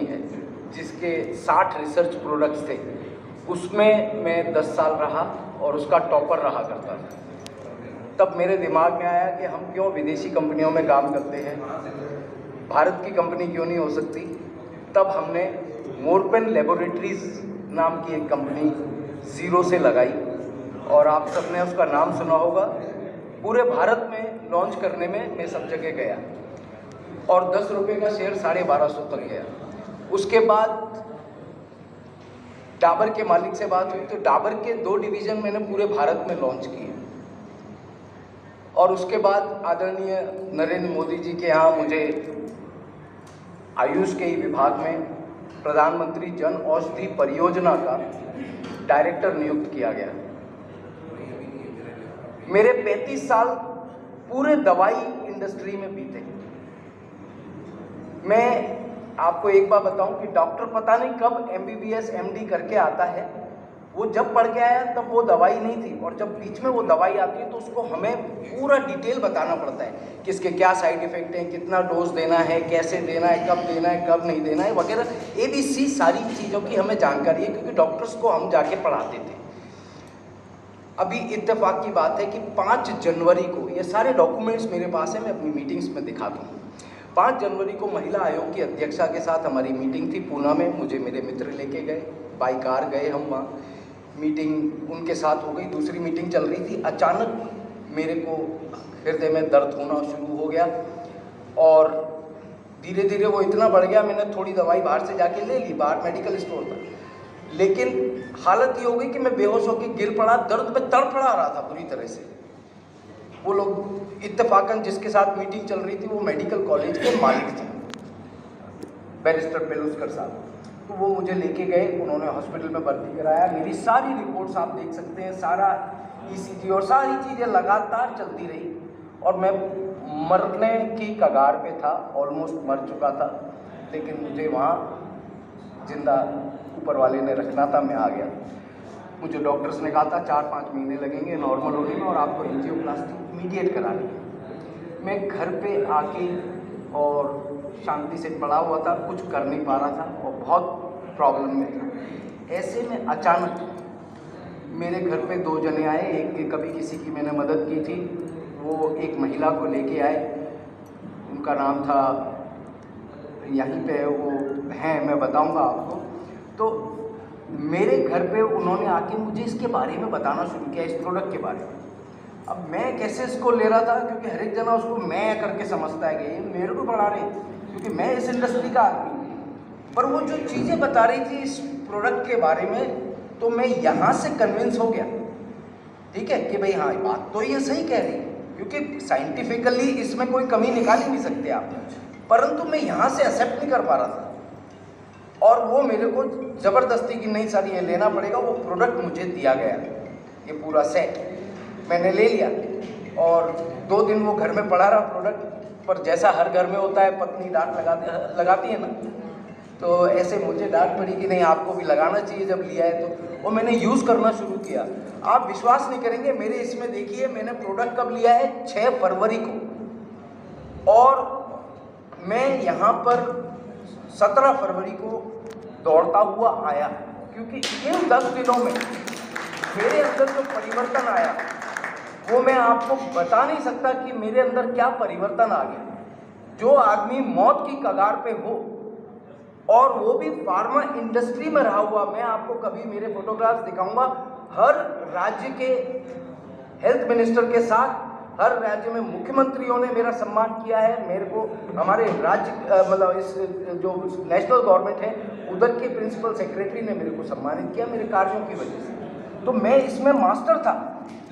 है जिसके 60 research products थे, उसमें मैं 10 साल रहा और उसका टॉपर रहा करता था। तब मेरे दिमाग में आया कि हम क्यों विदेशी कंपनियों में काम करते हैं, भारत की कंपनी क्यों नहीं हो सकती। तब हमने मोरपेन लेबोरेटरीज नाम की एक कंपनी ज़ीरो से लगाई और आप सबने उसका नाम सुना होगा। पूरे भारत में लॉन्च करने में मैं सब जगह गया और 10 रुपये का शेयर 1250 तक गया। उसके बाद डाबर के मालिक से बात हुई तो डाबर के 2 डिवीज़न मैंने पूरे भारत में लॉन्च किए और उसके बाद आदरणीय नरेंद्र मोदी जी के यहाँ मुझे आयुष के ही विभाग में प्रधानमंत्री जन औषधि परियोजना का डायरेक्टर नियुक्त किया गया। मेरे 35 साल पूरे दवाई इंडस्ट्री में बीते। मैं आपको एक बात बताऊं कि डॉक्टर पता नहीं कब MBBS MD करके आता है, वो जब पढ़ के आया तब वो दवाई नहीं थी और जब बीच में वो दवाई आती है तो उसको हमें पूरा डिटेल बताना पड़ता है कि इसके क्या साइड इफ़ेक्ट हैं, कितना डोज देना है, कैसे देना है, कब देना है, कब नहीं देना है वगैरह ABC सारी चीज़ों की हमें जानकारी है, क्योंकि डॉक्टर्स को हम जाके पढ़ाते थे। अभी इत्तेफाक की बात है कि 5 जनवरी को ये सारे डॉक्यूमेंट्स मेरे पास है, मैं अपनी मीटिंग्स में दिखा दूँ। 5 जनवरी को महिला आयोग की अध्यक्षा के साथ हमारी मीटिंग थी पूना में। मुझे मेरे मित्र लेके गए, बाई कार गए हम वहाँ, मीटिंग उनके साथ हो गई। दूसरी मीटिंग चल रही थी, अचानक मेरे को हृदय में दर्द होना शुरू हो गया और धीरे धीरे वो इतना बढ़ गया, मैंने थोड़ी दवाई बाहर से जाके ले ली, बाहर मेडिकल स्टोर था, लेकिन हालत ये हो गई कि मैं बेहोश होकर गिर पड़ा, दर्द में तड़फड़ा रहा था बुरी तरह से। वो लोग इत्तेफाकन जिसके साथ मीटिंग चल रही थी वो मेडिकल कॉलेज के मालिक थे, बैरिस्टर पेलुस्कर साहब। तो वो मुझे लेके गए, उन्होंने हॉस्पिटल में भर्ती कराया। मेरी सारी रिपोर्ट्स आप देख सकते हैं, सारा ECG और सारी चीज़ें लगातार चलती रही और मैं मरने की कगार पे था, ऑलमोस्ट मर चुका था, लेकिन मुझे वहाँ जिंदा ऊपर वाले ने रखना था, मैं आ गया। मुझे डॉक्टर्स ने कहा था 4-5 महीने लगेंगे नॉर्मल होने में और आपको एंजियोप्लास्टी इमीडिएट करानी है। मैं घर पे आके और शांति से पड़ा हुआ था, कुछ कर नहीं पा रहा था और बहुत प्रॉब्लम में था। ऐसे में अचानक मेरे घर पे 2 जने आए, एक कभी किसी की मैंने मदद की थी, वो एक महिला को लेके आए, उनका नाम था, यहीं पे वो हैं, मैं बताऊंगा आपको। तो मेरे घर पे उन्होंने आके मुझे इसके बारे में बताना शुरू किया, इस प्रोडक्ट के बारे में। अब मैं कैसे इसको ले रहा था, क्योंकि हर एक जना उसको मैं करके समझता है कि ये मेरे को पढ़ा रहे, क्योंकि मैं इस इंडस्ट्री का आदमी हूँ। पर वो जो चीज़ें बता रही थी इस प्रोडक्ट के बारे में, तो मैं यहाँ से कन्विंस हो गया, ठीक है, कि भाई हाँ बात तो ये सही कह रही है, क्योंकि साइंटिफिकली इसमें कोई कमी निकाल ही नहीं सकते आप। परंतु मैं यहाँ से एक्सेप्ट नहीं कर पा रहा था और वो मेरे को ज़बरदस्ती की नहीं सर ये लेना पड़ेगा। वो प्रोडक्ट मुझे दिया गया, ये पूरा सेट मैंने ले लिया और 2 दिन वो घर में पड़ा रहा प्रोडक्ट। पर जैसा हर घर में होता है, पत्नी डांट लगाती है ना, तो ऐसे मुझे डांट पड़ी कि नहीं आपको भी लगाना चाहिए जब लिया है तो। वो मैंने यूज़ करना शुरू किया। आप विश्वास नहीं करेंगे, मेरे इसमें देखिए मैंने प्रोडक्ट कब लिया है, 6 फरवरी को, और मैं यहाँ पर 17 फरवरी को दौड़ता हुआ आया, क्योंकि इन 10 दिनों में मेरे अंदर जो परिवर्तन आया वो मैं आपको बता नहीं सकता कि मेरे अंदर क्या परिवर्तन आ गया। जो आदमी मौत की कगार पे हो और वो भी फार्मा इंडस्ट्री में रहा हुआ, मैं आपको कभी मेरे फोटोग्राफ्स दिखाऊंगा, हर राज्य के हेल्थ मिनिस्टर के साथ, हर राज्य में मुख्यमंत्रियों ने मेरा सम्मान किया है। मेरे को हमारे राज्य मतलब इस जो नेशनल गवर्नमेंट है उधर के प्रिंसिपल सेक्रेटरी ने मेरे को सम्मानित किया मेरे कार्यों की वजह से। तो मैं इसमें मास्टर था,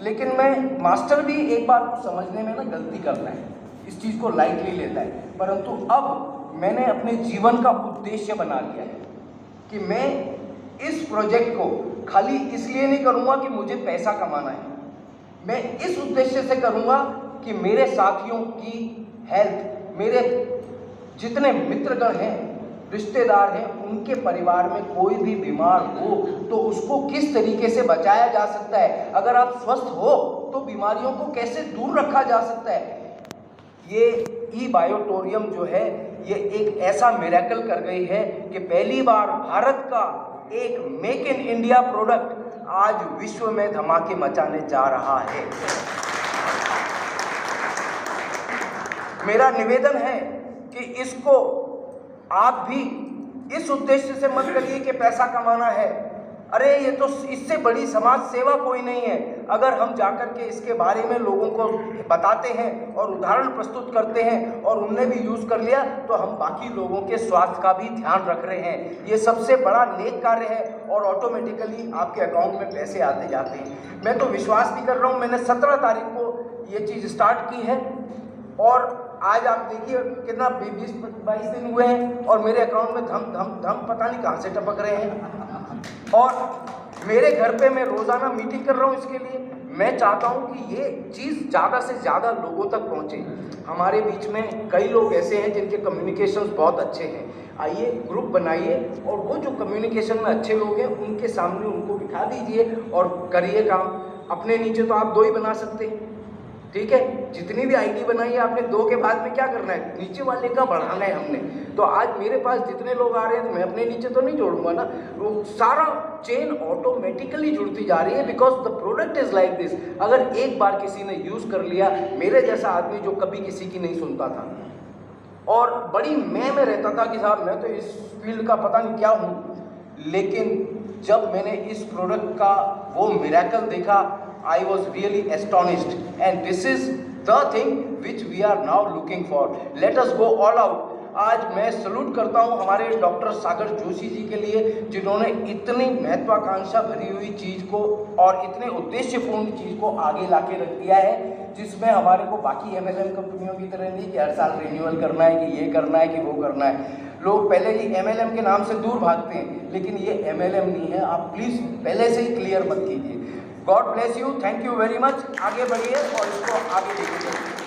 लेकिन मैं मास्टर भी एक बार को समझने में ना गलती करता है, इस चीज़ को लाइटली लेता है। परंतु अब मैंने अपने जीवन का उद्देश्य बना लिया है कि मैं इस प्रोजेक्ट को खाली इसलिए नहीं करूँगा कि मुझे पैसा कमाना है, मैं इस उद्देश्य से करूँगा कि मेरे साथियों की हेल्थ, मेरे जितने मित्रगण हैं, रिश्तेदार हैं, उनके परिवार में कोई भी बीमार हो तो उसको किस तरीके से बचाया जा सकता है, अगर आप स्वस्थ हो तो बीमारियों को कैसे दूर रखा जा सकता है। ये ई बायोटोरियम जो है ये एक ऐसा मिरेकल कर गई है कि पहली बार भारत का एक मेक इन इंडिया प्रोडक्ट आज विश्व में धमाके मचाने जा रहा है। मेरा निवेदन है कि इसको आप भी इस उद्देश्य से मत करिए कि पैसा कमाना है। अरे ये तो इससे बड़ी समाज सेवा कोई नहीं है। अगर हम जाकर के इसके बारे में लोगों को बताते हैं और उदाहरण प्रस्तुत करते हैं और उनने भी यूज़ कर लिया तो हम बाकी लोगों के स्वास्थ्य का भी ध्यान रख रहे हैं। ये सबसे बड़ा नेक कार्य है और ऑटोमेटिकली आपके अकाउंट में पैसे आते जाते हैं। मैं तो विश्वास भी कर रहा हूँ, मैंने 17 तारीख को ये चीज़ स्टार्ट की है और आज आप देखिए कितना 20-22 दिन हुए हैं और मेरे अकाउंट में धम धम धम पता नहीं कहाँ से टपक रहे हैं। और मेरे घर पे मैं रोज़ाना मीटिंग कर रहा हूँ इसके लिए। मैं चाहता हूँ कि ये चीज़ ज़्यादा से ज़्यादा लोगों तक पहुँचे। हमारे बीच में कई लोग ऐसे हैं जिनके कम्युनिकेशंस बहुत अच्छे हैं। आइए ग्रुप बनाइए और वो जो कम्युनिकेशन में अच्छे लोग हैं उनके सामने उनको बिठा दीजिए और करिए काम। अपने नीचे तो आप 2 ही बना सकते हैं, ठीक है। जितनी भी आईडी बनाई है आपने 2 के बाद में क्या करना है, नीचे वाले का बढ़ाना है हमने। तो आज मेरे पास जितने लोग आ रहे हैं तो मैं अपने नीचे तो नहीं जोड़ूंगा ना, वो सारा चेन ऑटोमेटिकली जुड़ती जा रही है because the product is like this. अगर एक बार किसी ने यूज़ कर लिया, मेरे जैसा आदमी जो कभी किसी की नहीं सुनता था और बड़ी मैं रहता था कि साहब मैं तो इस फील्ड का पता नहीं क्या हूँ, लेकिन जब मैंने इस प्रोडक्ट का वो मिरेकल देखा I was really astonished and this is the thing which we are now looking for. Let us go all out. आज मैं सलूट करता हूँ हमारे डॉक्टर सागर जोशी जी के लिए जिन्होंने इतनी महत्वाकांक्षा भरी हुई चीज़ को और इतने उद्देश्यपूर्ण चीज़ को आगे ला के रख दिया है, जिसमें हमारे को बाकी MLM कंपनियों की तरह नहीं कि हर साल रिन्यूअल करना है, कि ये करना है, कि वो करना है। लोग पहले ही MLM के नाम से दूर भागते हैं, लेकिन ये MLM नहीं है। आप प्लीज़ पहले से ही क्लियर मत कीजिए। God bless you, thank you very much. आगे बढ़िए और इसको आगे लेके चलिए।